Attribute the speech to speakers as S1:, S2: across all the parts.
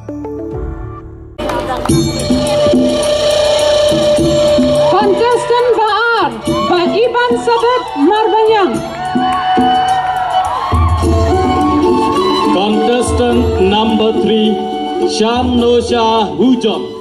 S1: Contestant Ba'ar by Iban Sabet Marbayang.
S2: Contestant number 3, Sham Nosha Hujong.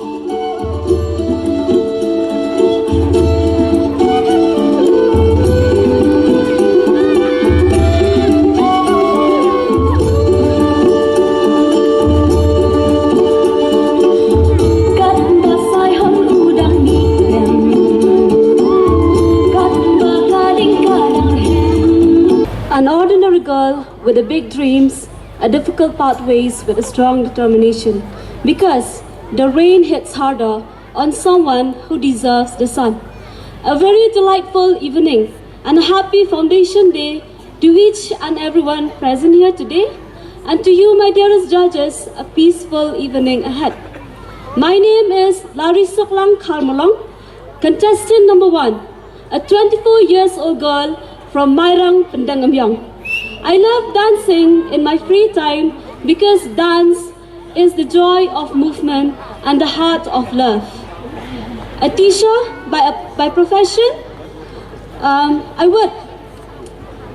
S3: An ordinary girl with a big dreams, a difficult pathways with a strong determination. Because the rain hits harder on someone who deserves the sun. A very delightful evening and a happy Foundation Day to each and everyone present here today. And to you, my dearest judges, a peaceful evening ahead. My name is Larissa Klang Karmalong, contestant number 1, a 24 years old girl from Mairang, Pendangamyang. I love dancing in my free time because dance is the joy of movement and the heart of love. A teacher by profession, I would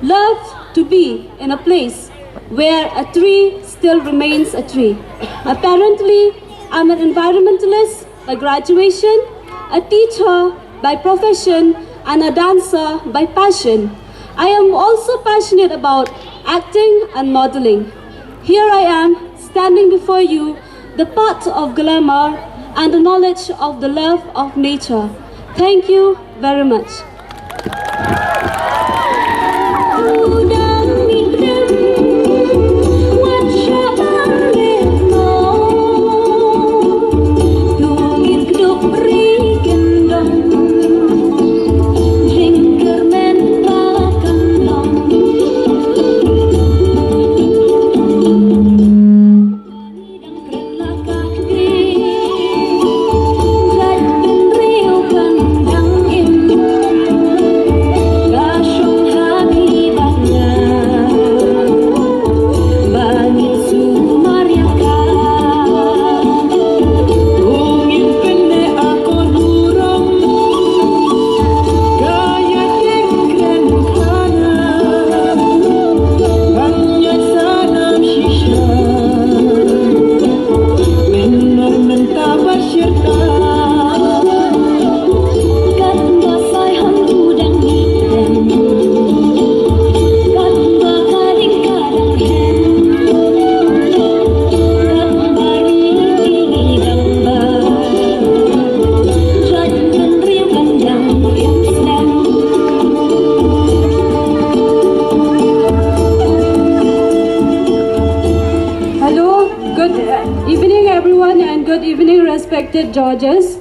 S3: love to be in a place where a tree still remains a tree. Apparently, I'm an environmentalist by graduation, a teacher by profession, and a dancer by passion. I am also passionate about acting and modeling. Here I am, standing before you, the path of glamour and the knowledge of the love of nature. Thank you very much. Respected judges,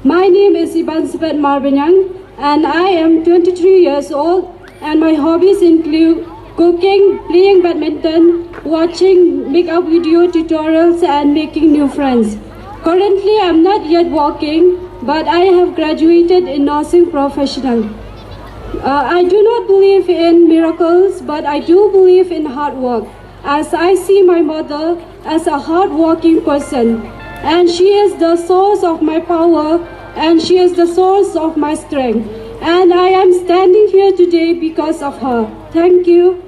S3: my name is Iban Sabet Marbayang and I am 23 years old, and my hobbies include cooking, playing badminton, watching makeup video tutorials and making new friends. Currently I am not yet working, but I have graduated in nursing professional. I do not believe in miracles, but I do believe in hard work, as I see my mother as a hard-working person. And she is the source of my power, and she is the source of my strength. And I am standing here today because of her. Thank you.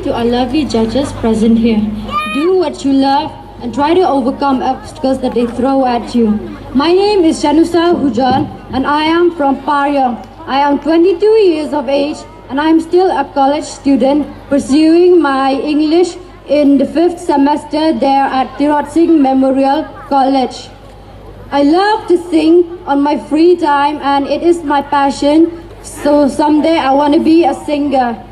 S4: to our lovely judges present here. Do what you love and try to overcome obstacles that they throw at you. My name is Shanusa Hujan and I am from Paryong. I am 22 years of age and I am still a college student pursuing my English in the 5th semester there at Tirot Singh Memorial College. I love to sing on my free time and it is my passion, so someday I want to be a singer.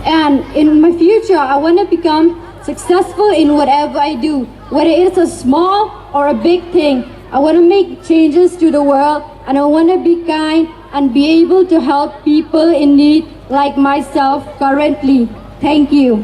S4: And in my future, I want to become successful in whatever I do, whether it's a small or a big thing. I want to make changes to the world and I want to be kind and be able to help people in need like myself currently. Thank you.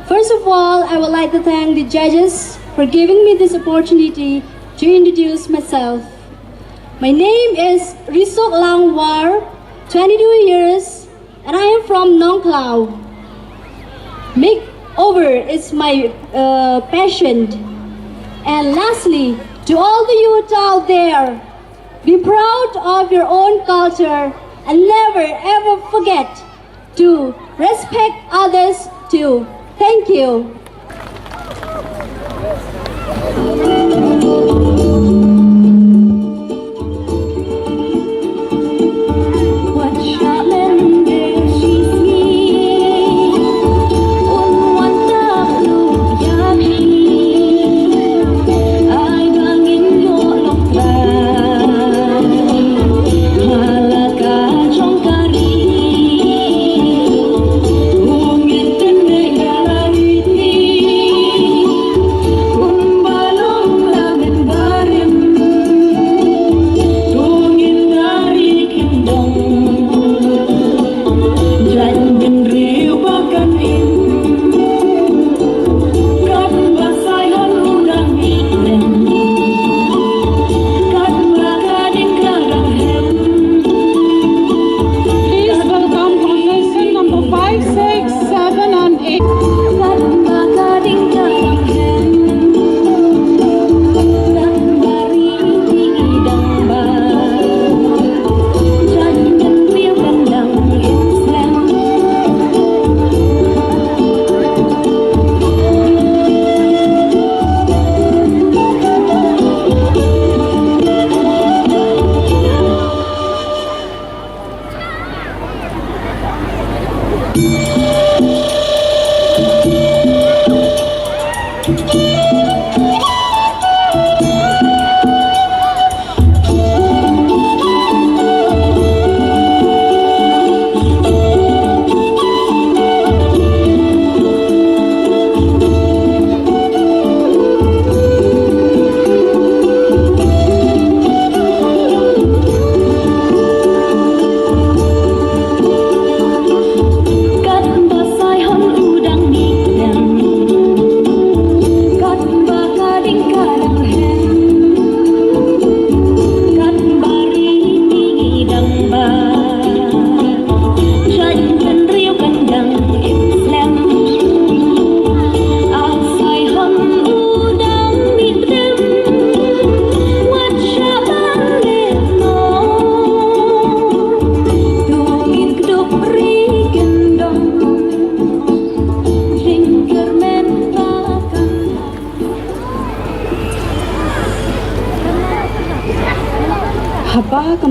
S4: First of all, I would like to thank the judges for giving me this opportunity to introduce myself. My name is Risok Langwar, 22 years, and I am from Nong Klau. Makeover is my passion. And lastly, to all the youth out there, be proud of your own culture and never ever forget to respect others too. Thank you.
S5: Balong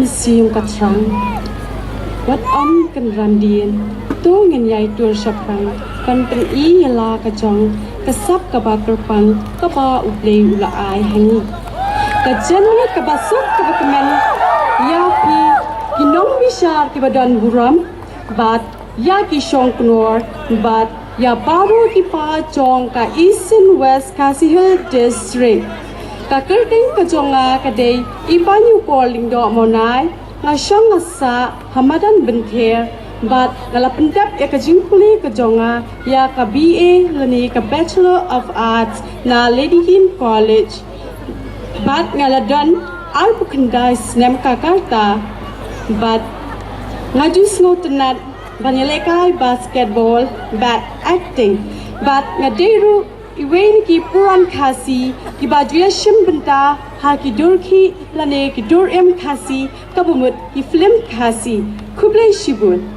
S1: kan siung katrang. Wat kan randien, tu ngenyai tur syapang, kan pen la ka jong, kasap ka ba kerpang, ka ba uplay ula ai hangi. Ka janwa ka ba sok ka ba kemen, ya pi kinong bishar ki badan buram, bat ya ki shong knor, bat ya baru ki pa jong ka East and West Khasi Hill District. Ka kerting ka jonga ka day ibanyu calling do monai, nga syang asa hamadan benther, bat ngalapendap ya ka jingpuli ka jonga ya ka BA lani ka Bachelor of Arts na Lady Him College. Bat ngaladan al bukandai snem kakarta, bat ngajus ngotenat banyalekai basketball, bat acting, bat ngaderu iwen ki puran Khasi ki bajuya shim benta ha ki dur ki lane ki dur Khasi kabumut ki film Khasi kublai shibun.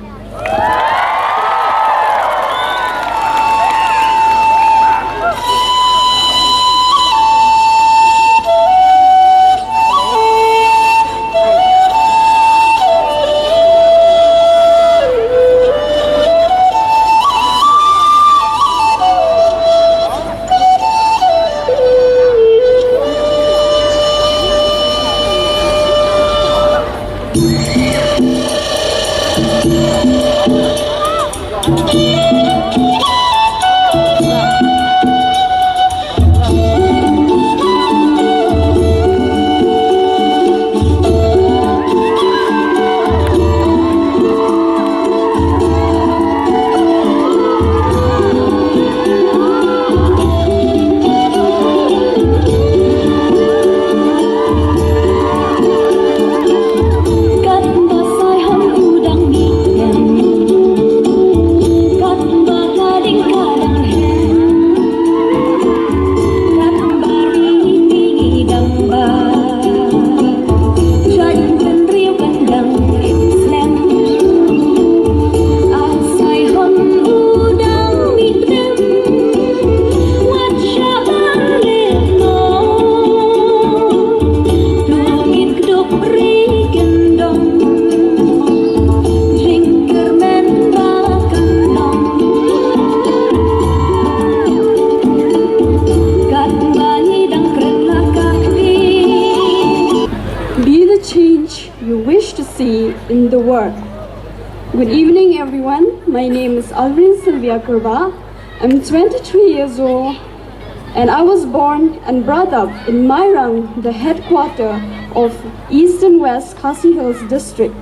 S1: You wish to see in the world. Good evening, everyone. My name is Jingïakob. I'm 23 years old, and I was born and brought up in Mairang, the headquarters of East and West Khasi Hills District.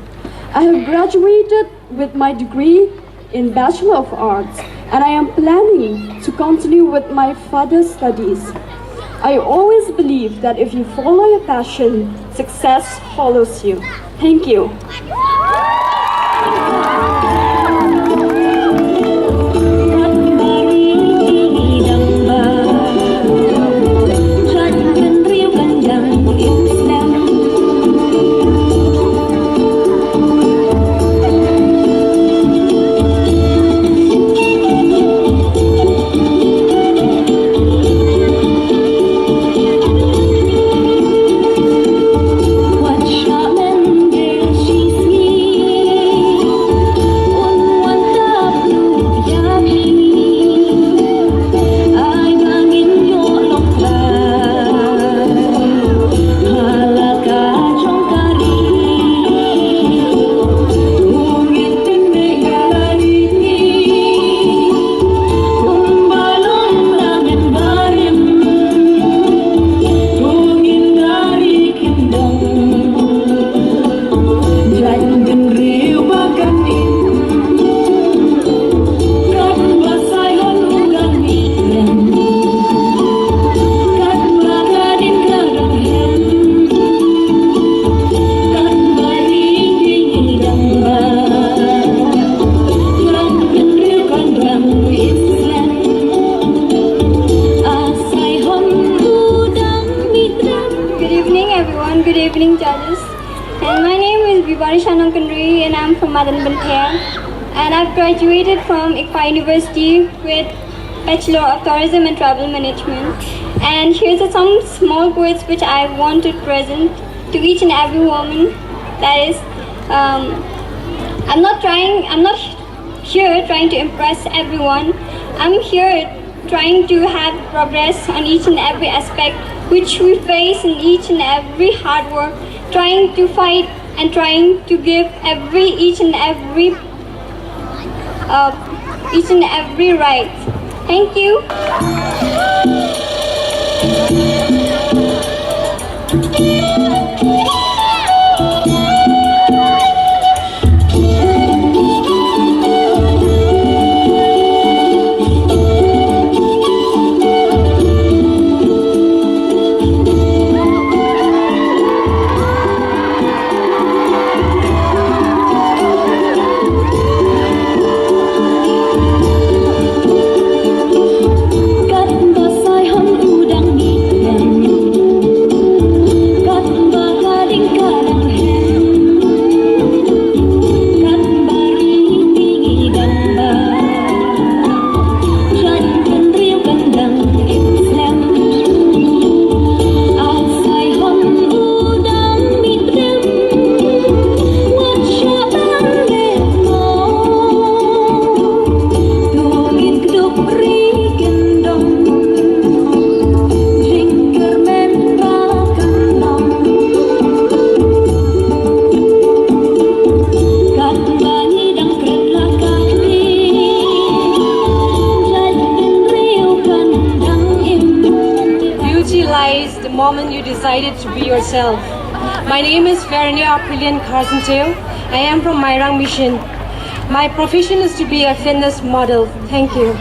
S1: I have graduated with my degree in Bachelor of Arts, and I am planning to continue with my further studies. I always believe that if you follow your passion, success follows you. Thank you.
S5: Good evening, judges. And my name is and I'm from and I've graduated from ICFA University with Bachelor of Tourism and Travel Management. And here's some small words which I want to present to each and every woman That is, I'm not here trying to impress everyone. I'm here trying to have progress on each and every aspect which we face in each and every hard work, trying to fight and trying to give each and every right. Thank you.
S1: The moment you decided to be yourself. My name is Vernia Aprillian Carsentale. I am from Mairang Mission. My profession is to be a fitness model. Thank you.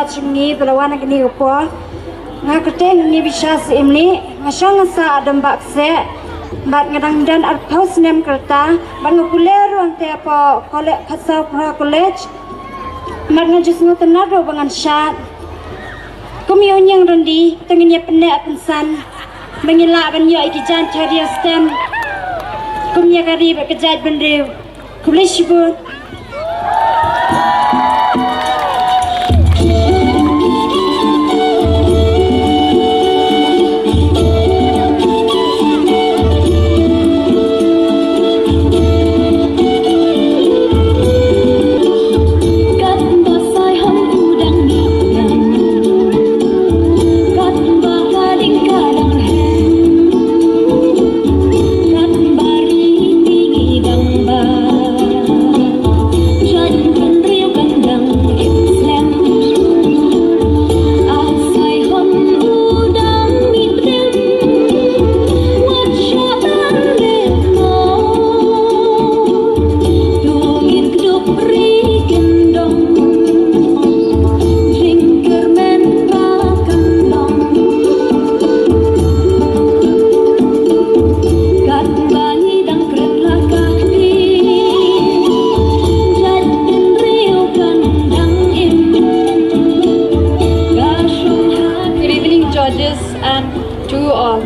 S4: Jingïakob belawan kini upo ngakete ni bisa imni ngasang sa adam bakse bat ngadang dan arpaus nem kerta bat ngupuler ruang te apa Khasi college bat ngajus ngutenado bangan syat kumyo nyang rendi tengenya pendek pensan mengila banyo ikijan career stem kumya kari bekejat bendeu kulishbut.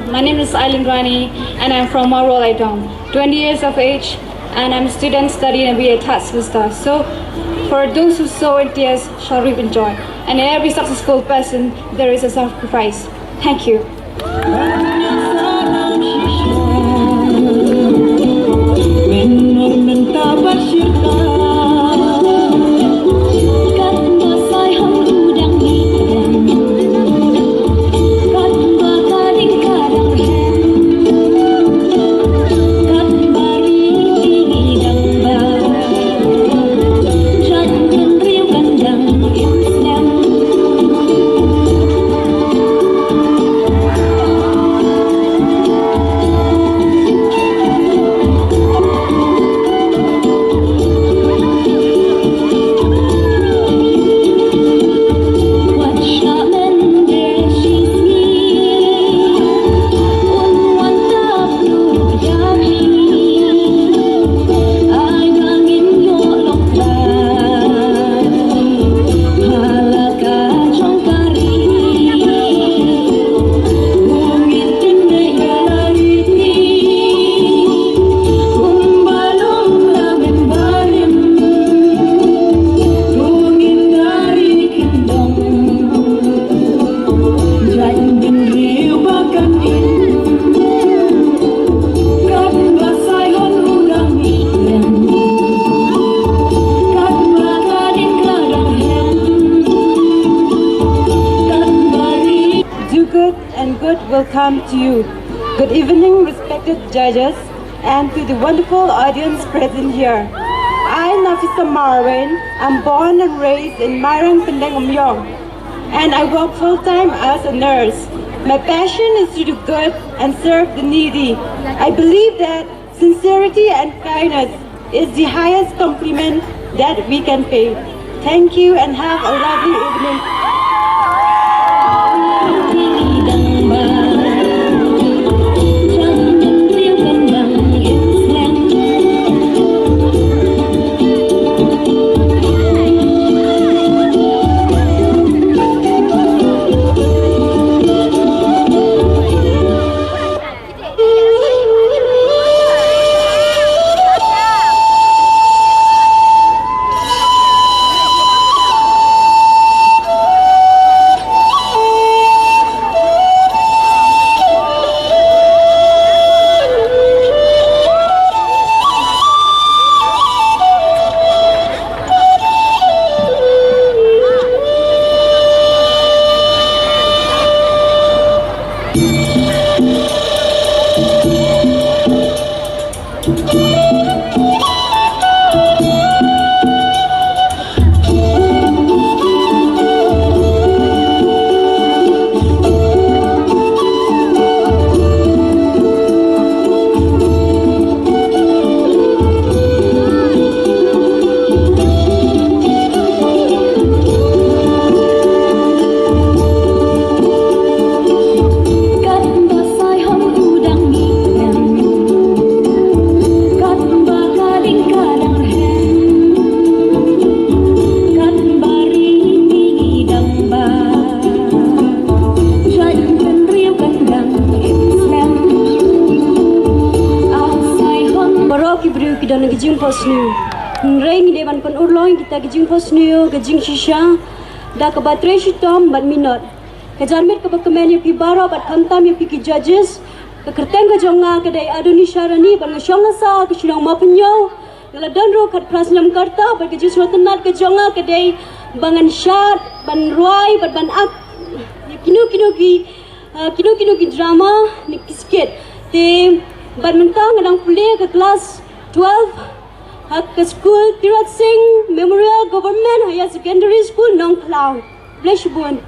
S6: My name is Aileen Rani and I'm from Marwalaitong, 20 years of age, and I'm a student studying and be a tax visitor. So for those who sow in tears shall reap in joy, and in every successful person there is a sacrifice. Thank you.
S7: come to you. Good evening, respected judges, and to the wonderful audience present here. I, Nafisa Marwan, am born and raised in Marang, Pendang, and I work full-time as a nurse. My passion is to do good and serve the needy. I believe that sincerity and kindness is the highest compliment that we can pay. Thank you and have a lovely evening.
S3: Gijing posnu, reng de ban kon urloing kita gijing posnu, gijing shisha, da ka batre shitom ban minot. Ka jarmet ka bakmen ya pi baro bat khantam ya pi ki judges, ka kerteng ka jonga ka dai aduni sharani ban ngashonga sa ka shilong ma penyo. La danro kat praslam karta ban gijing rotanat ka jonga ka dai bangan shat ban roi ban ak kino ki drama ni kisket te ban mentang ngadang pule ka kelas 12 Haka School Tirat Singh Memorial Government Higher Secondary School Nong Plau. Bless you, Bun.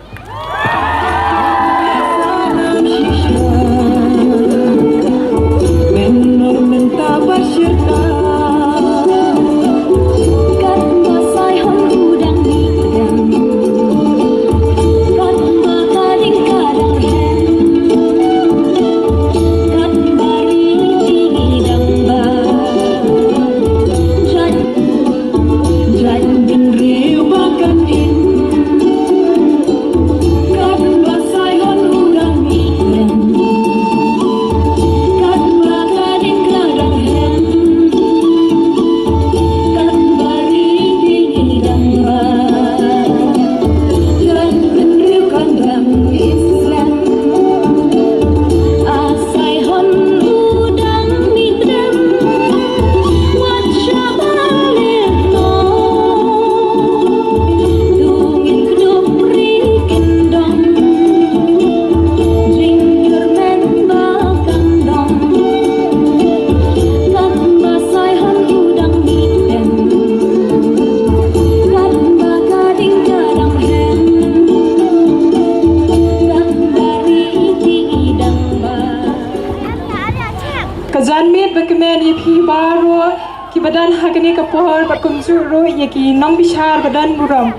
S7: Kajanmit bakmen ye phi baro ki badan hakani ka pohor bat kumsuro ye ki nong bishar badan buram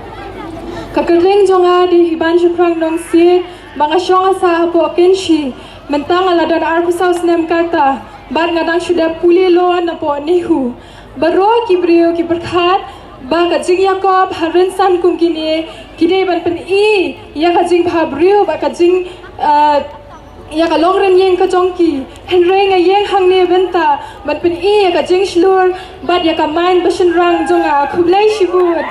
S7: kakereng jonga di hiban shukrang nong si banga shonga sa po kenshi mentang aladan arpusaus nem kata bar ngadang sudah puli lo na po nihu baro ki brio ki berkhat ba ka Jingïakob harin san kum kini kide ban pen I ya ka jing bha brio ba ka jing ya ka longren yeng ka jongki henreng yeng hang ne benta ban pen I ya ka jing shlur bat ya ka main bashin rang jonga khublai shibut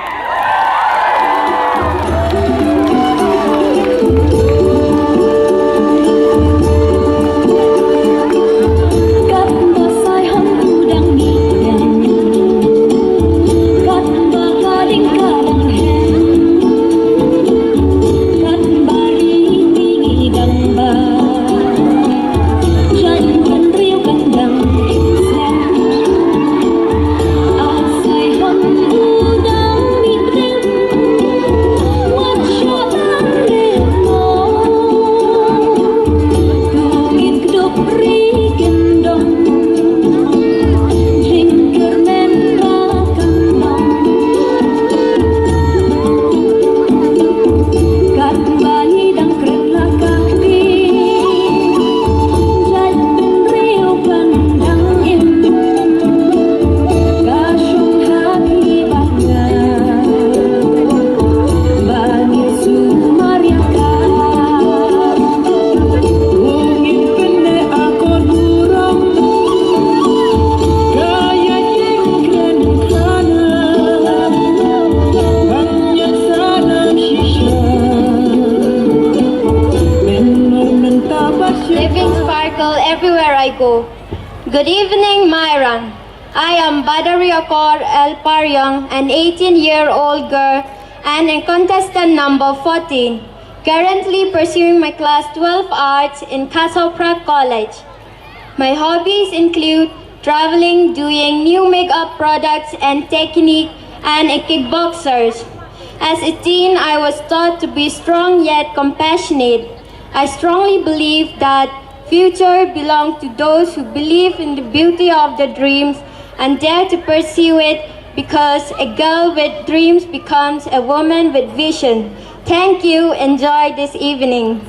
S8: Good evening, Myron. I am Badariakor El Paryong, an 18-year-old girl and a contestant number 14, currently pursuing my class 12 arts in Khasi College. My hobbies include traveling, doing new makeup products and technique, and a kickboxer. As a teen, I was taught to be strong yet compassionate. I strongly believe that future belongs to those who believe in the beauty of their dreams and dare to pursue it, because a girl with dreams becomes a woman with vision. Thank you. Enjoy this evening.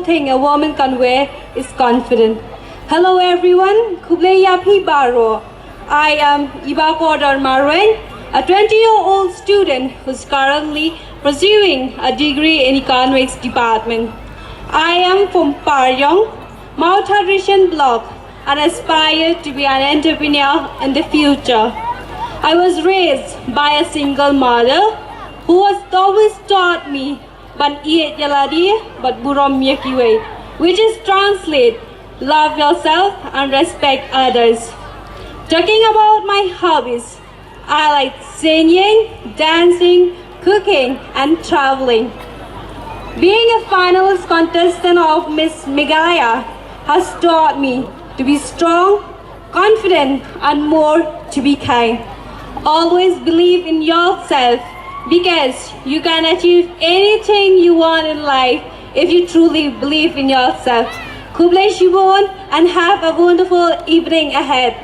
S3: Thing a woman can wear is confidence. Hello everyone, Baro. I am Ibakor Marwen, a 20-year-old student who's currently pursuing a degree in economics department. I am from Paryong, Mount Tradition block, and aspire to be an entrepreneur in the future. I was raised by a single mother who has always taught me ban iet yaladi but burom yakiwe, which is translate love yourself and respect others. Talking about my hobbies, I like singing, dancing, cooking, and traveling. Being a finalist contestant of Miss Meghalaya has taught me to be strong, confident, and more to be kind. Always believe in yourself, because you can achieve anything you want in life if you truly believe in yourself. Kublai Shibon, and have a wonderful evening ahead.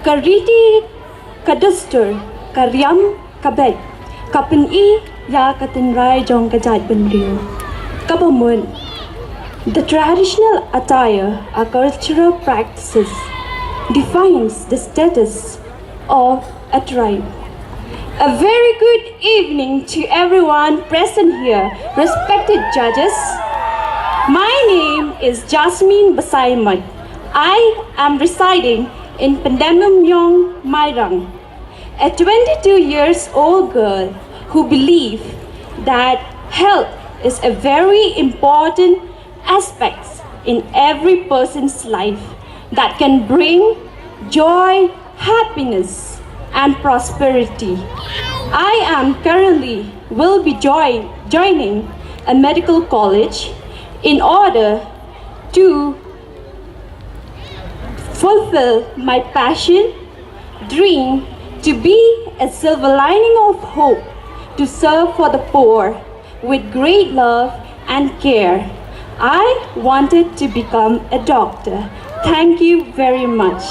S3: Kariti Kaduster Karyam Kabet Kapin I Ya Katinrai Jong Kajat Benrio Kabamun. The traditional attire or cultural practices defines the status of a tribe. A very good evening to everyone present here, respected judges, My name is Jasmine Basaimat. I am residing in Pendamamyong, Mairang, a 22 years old girl who believes that health is a very important aspect in every person's life that can bring joy, happiness, and prosperity. I am currently will be joining a medical college in order to fulfill my passion, dream to be a silver lining of hope to serve for the poor with great love and care. I wanted to become a doctor. Thank you very much.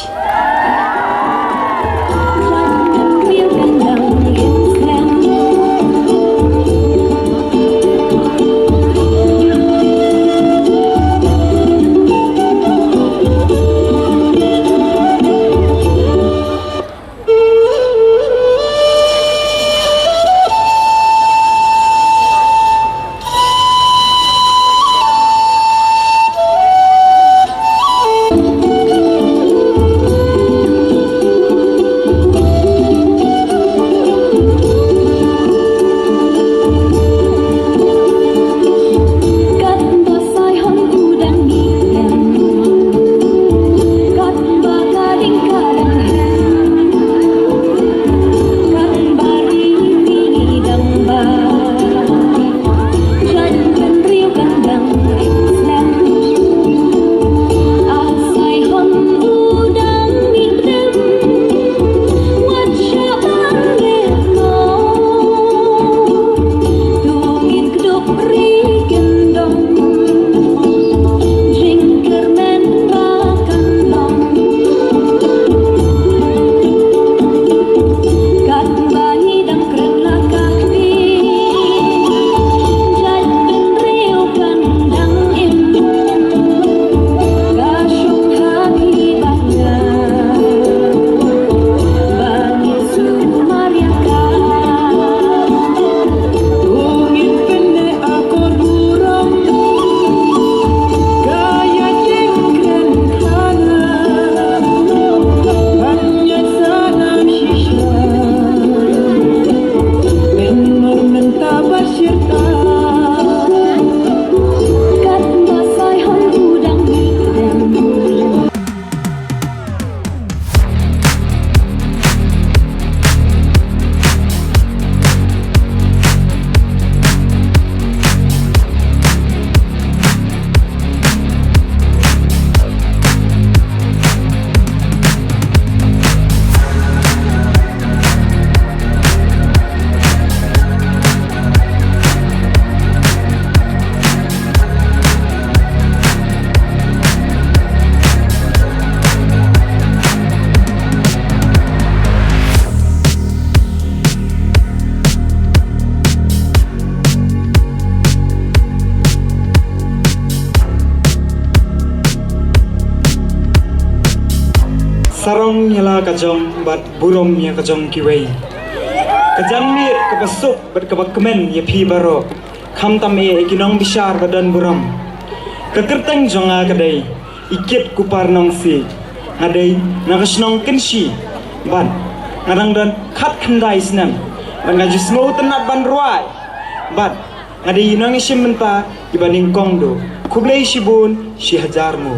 S9: sarong nyala kajong bat burom ya kajong kiwei kajang mi kapasuk bat kabakmen ya pi baro kham tam e kinong bishar badan buram kakerteng jonga kadai ikit kupar nong si ngadai nagasnong kenshi ban ngadang dan khat khandai snam ban ngaju smo tenat ban ruai bat ngadai nong isim menta ibaning kongdo kublei shibun shi hajarmu.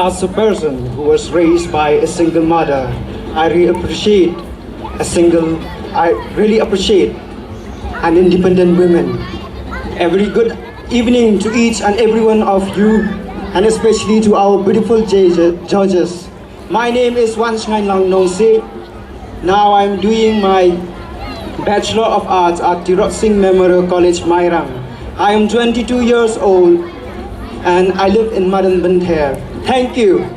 S10: as a person who was raised by a single mother, I really appreciate an independent woman. A very good evening to each and every one of you, and especially to our beautiful judges. My name is Wan Ngai Lang Nong Se. Now I'm doing my Bachelor of Arts at Tirot Singh Memorial College, Mairang. I am 22 years old and I live in Madan Banther. Thank you.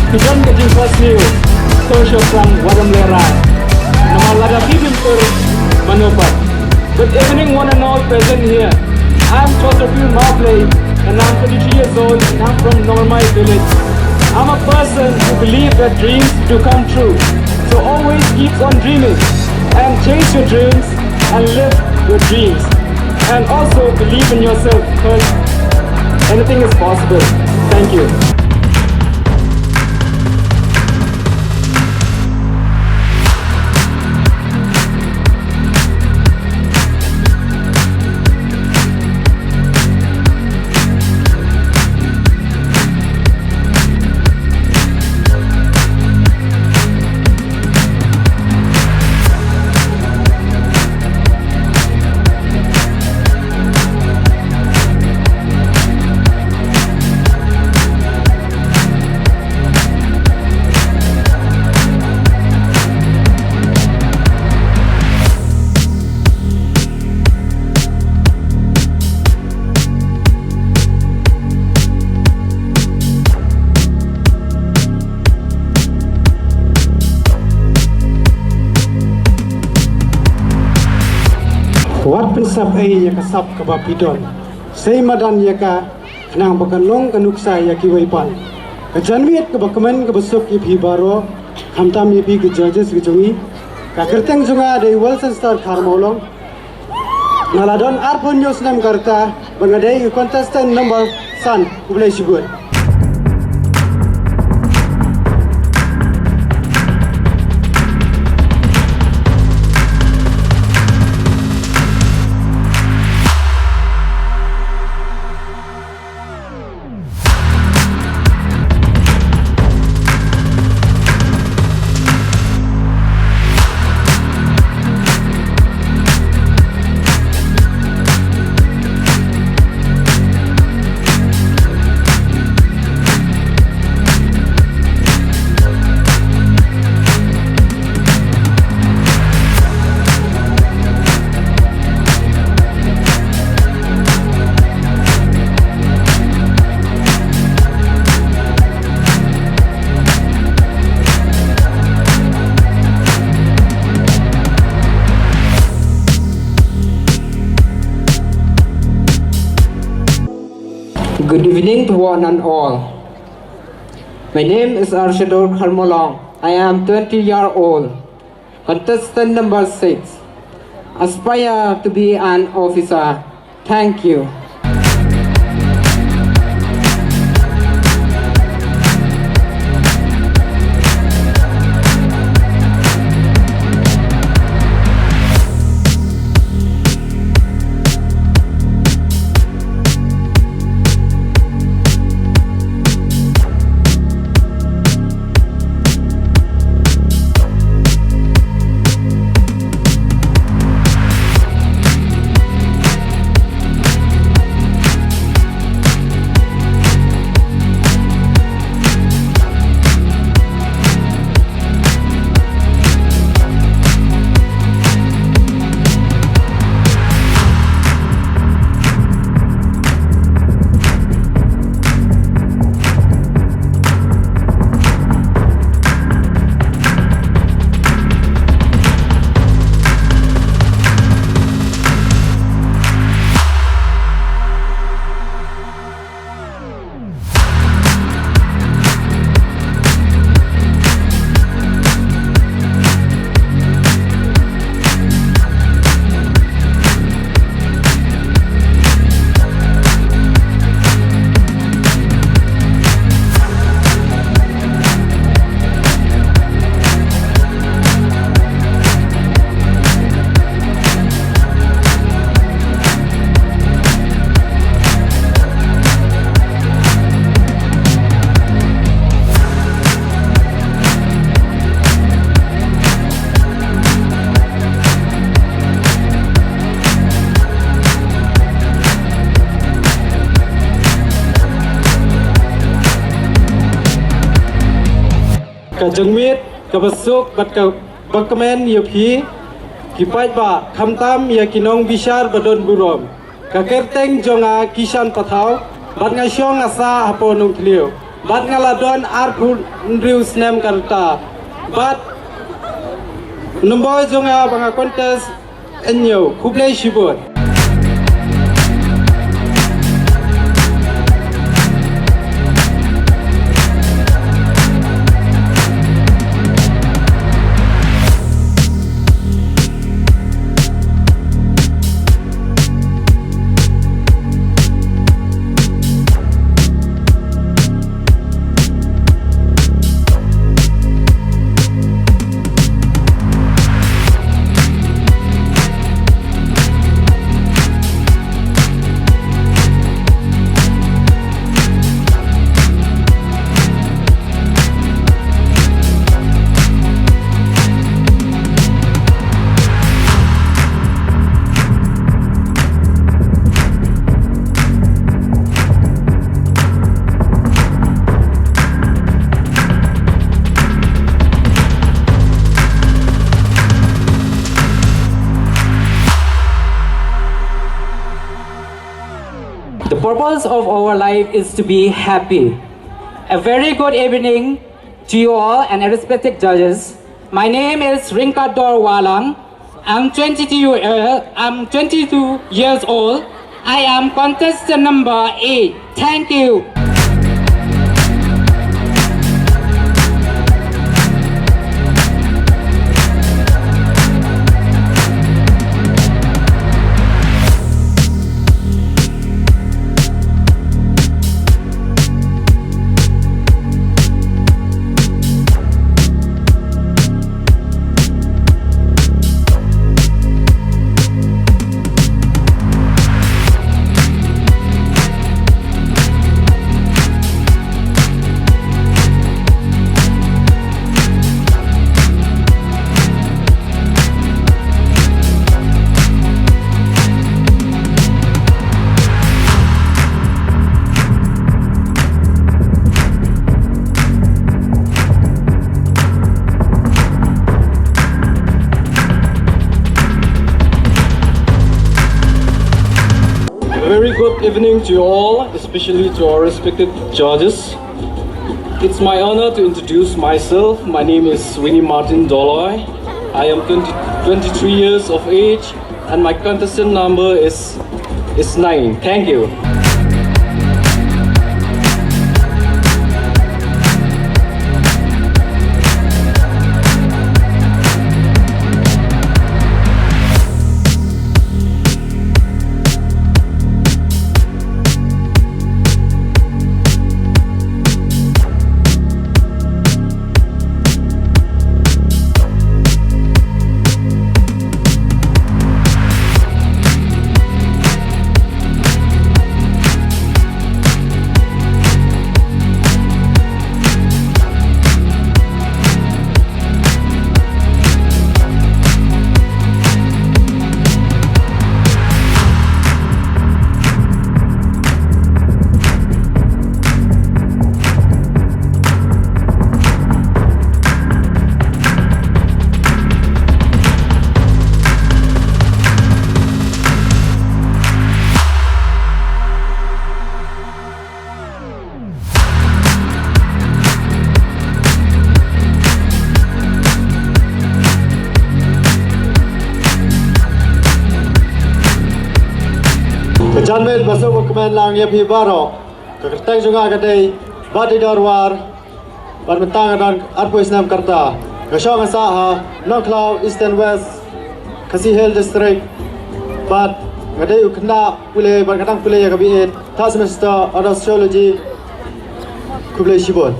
S2: Kijon ke jingfas niu, tosho sang wadam lerai. Namar lada pibim tur manopat. Good evening one and all present here. I'm Chotrapil Maplay and I'm 32 years old and I'm from Normai village. I'm a person who believes that dreams do come true. So always keep on dreaming and chase your dreams and live your dreams. And also believe in yourself because anything is possible. Thank you.
S10: Wat pensap ya kasap kabapidon. Say madan ka nang bakanong kanuksa ya kiwaipan. Kajanmiet kabakamen kabasok ipi baro hamtam ipi ke judges gejungi. Kakerteng junga dari Wilson Star Karmolong. Naladon arpon yosnam karta bangadai contestant number san ublai sibut.
S11: Good evening to one and all. My name is Arshador Kharmolong. I am 20 years old. Contestant number 6. Aspire to be an officer. Thank you. jengmit kabasuk bat ka bakmen ya phi kipai ba khamtam ya kinong bishar badon burom ka kerteng jonga kisan pathau bat nga syong asa haponung tliu bat nga ladon arpun riu snem karta bat number jonga banga contest enyo kublai shibot.
S12: The purpose of our life is to be happy. A very good evening to you all and respected judges. My name is Rinkador Walang. I'm 22 years old. I am contestant number 8. Thank you.
S11: Very good evening to you all, especially to our respected judges. It's my honor to introduce myself. My name is Winnie Martin Doloy. I am 23 years of age and my contestant number is 9. Thank you.
S10: Janmet masuk ke kemen lang ya pi baro. Kekerteng juga kadai badi darwar. Bad mentang dan arpo Islam Karta. Gasong asaha Nongklau East and West Khasi Hill District. Bad kadai ukna pule bad kadang pule ya kabiin. Tas semester ada sociology kublai shibon.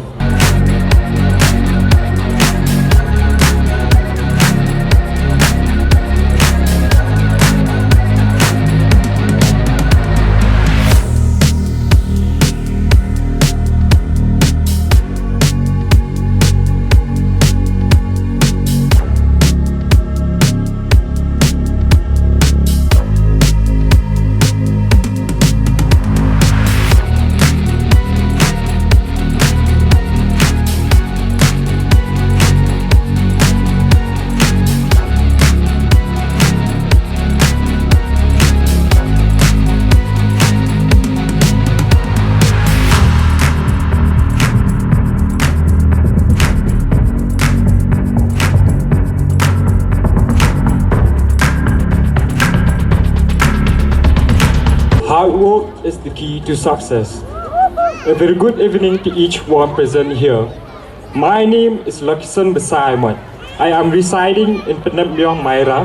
S2: Hard work is the key to success. A very good evening to each one present here. My name is Lakson Basaimat. I am residing in Penamyong, Myra,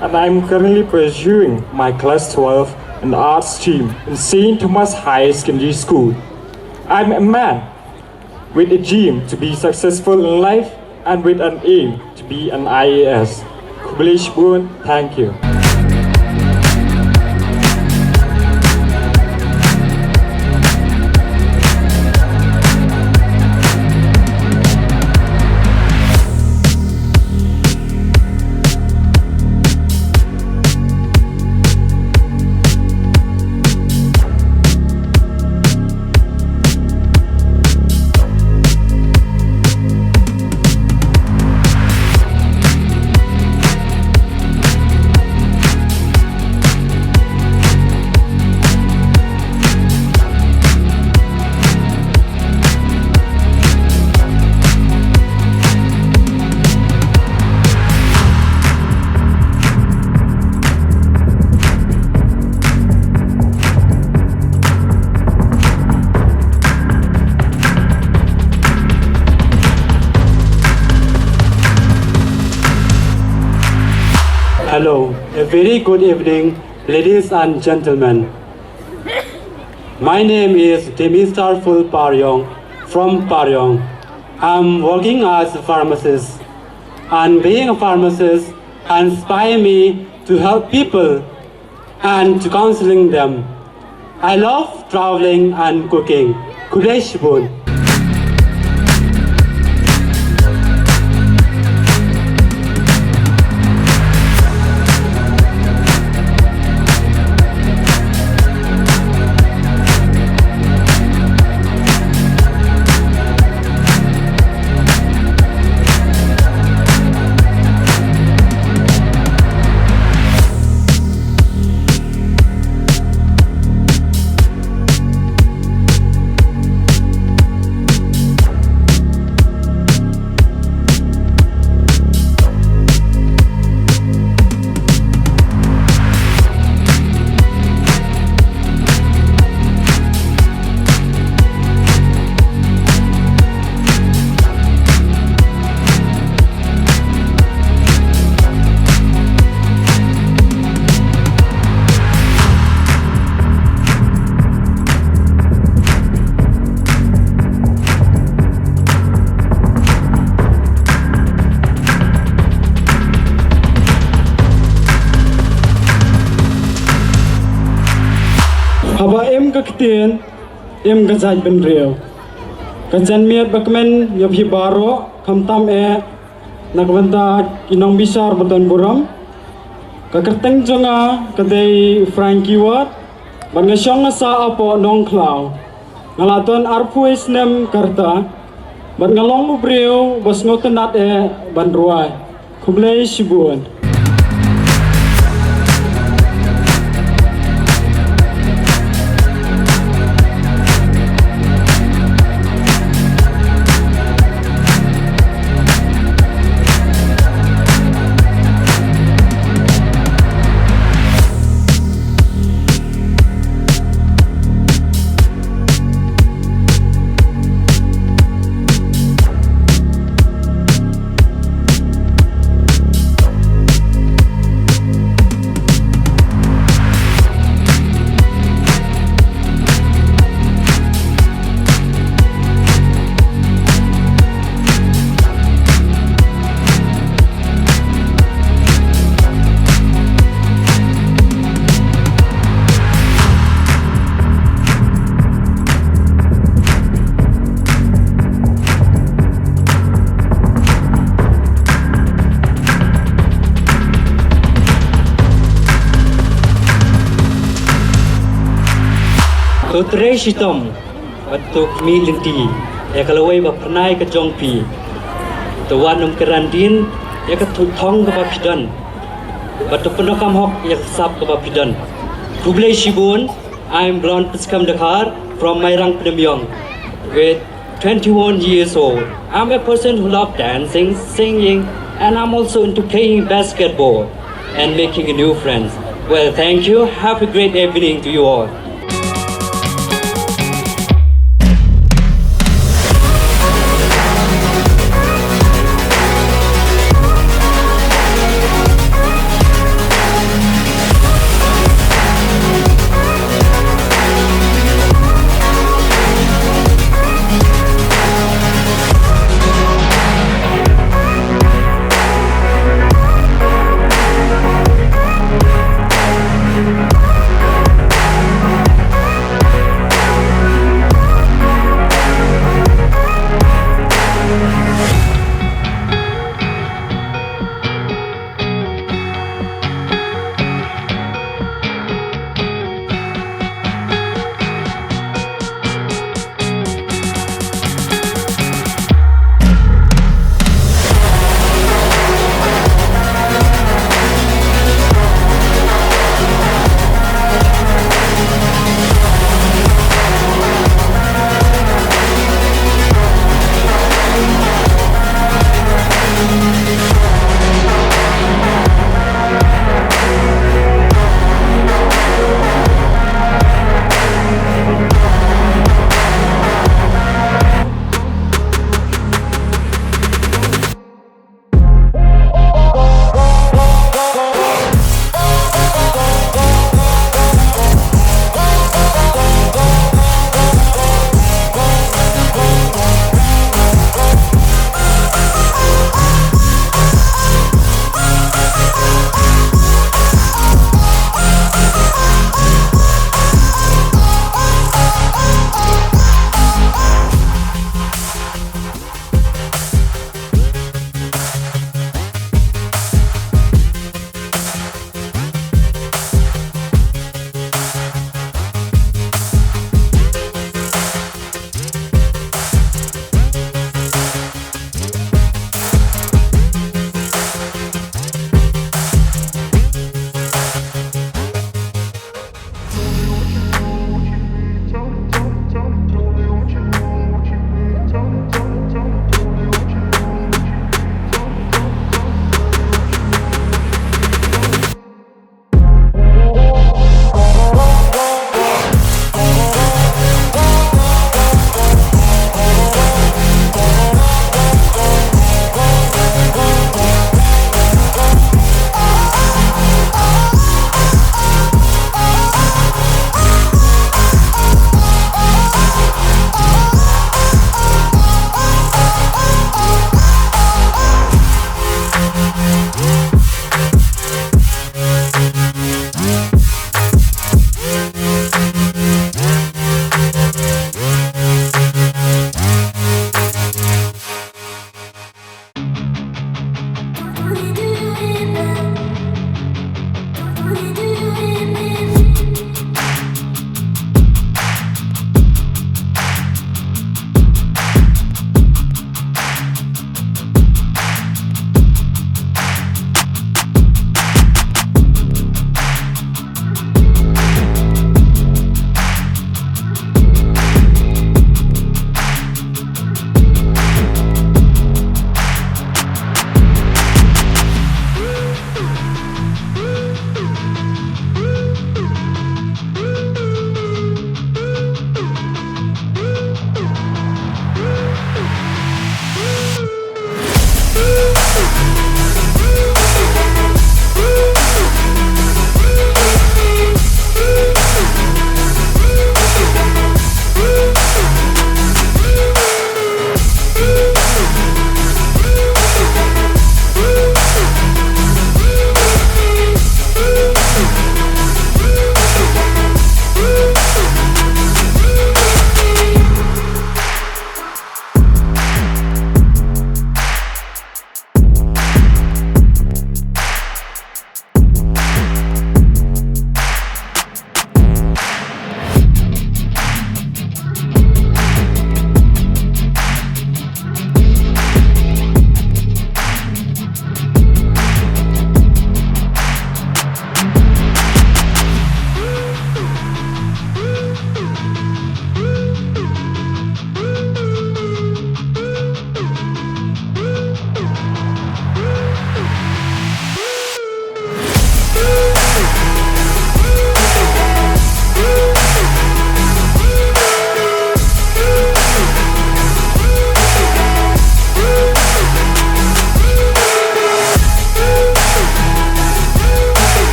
S2: and I am currently pursuing my class 12 in the arts stream in St. Thomas High Secondary School. I am a man with a dream to be successful in life and with an aim to be an IAS. Kublishbun, thank you.
S13: Hello, a very good evening, ladies and gentlemen. My name is Demistar Phul Paryong from Paryong. I'm working as a pharmacist, and being a pharmacist inspires me to help people and to counseling them. I love traveling and cooking. Kulesh Bun.
S9: Haba em kaktian em gajaj ben reo kajan miat bakmen yobhi baro kamtam nakbanta kinong bisar badan buram kakerteng jonga kadai frankie wat bangasong sa apo nong klau ngalaton arpuis nem karta ban ngalong ubreo bas ngotenat ban ruai kublai sibuan.
S14: Tutre shitom untuk milinti ya kalawai bapernai ke jongpi tuanum kerandin ya ketutong ke bapidan batu penokam hok ya sap ke bapidan kublai shibun. I'm blonde Piskam Dakar from Mairang Penamyong with 21 years old. I'm a person who loves dancing, singing, and I'm also into playing basketball and making new friends. Well, thank you. Have a great evening to you all.